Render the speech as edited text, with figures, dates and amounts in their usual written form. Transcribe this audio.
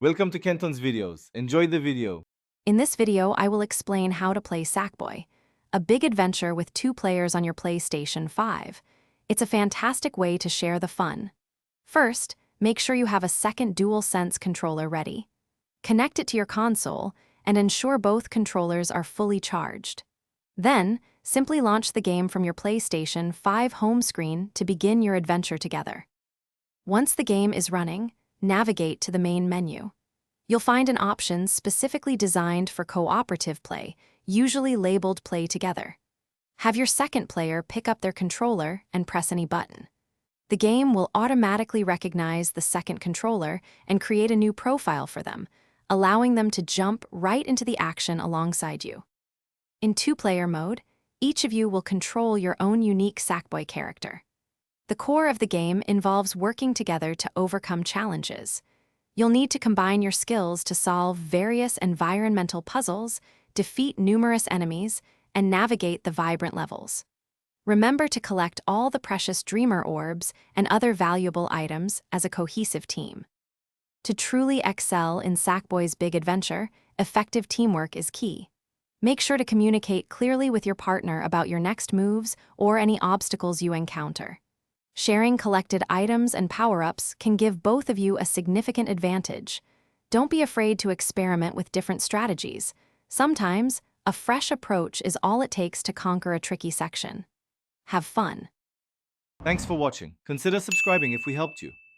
Welcome to Kenton's videos. Enjoy the video. In this video, I will explain how to play Sackboy, a big adventure with 2 players on your PlayStation 5. It's a fantastic way to share the fun. First, make sure you have a second DualSense controller ready. Connect it to your console and ensure both controllers are fully charged. Then, simply launch the game from your PlayStation 5 home screen to begin your adventure together. Once the game is running, navigate to the main menu. You'll find an option specifically designed for cooperative play, usually labeled Play Together. Have your second player pick up their controller and press any button. The game will automatically recognize the second controller and create a new profile for them, allowing them to jump right into the action alongside you. In 2-player mode, each of you will control your own unique Sackboy character. The core of the game involves working together to overcome challenges. You'll need to combine your skills to solve various environmental puzzles, defeat numerous enemies, and navigate the vibrant levels. Remember to collect all the precious Dreamer Orbs and other valuable items as a cohesive team. To truly excel in Sackboy's big adventure, effective teamwork is key. Make sure to communicate clearly with your partner about your next moves or any obstacles you encounter. Sharing collected items and power-ups can give both of you a significant advantage. Don't be afraid to experiment with different strategies. Sometimes, a fresh approach is all it takes to conquer a tricky section. Have fun. Thanks for watching. Consider subscribing if we helped you.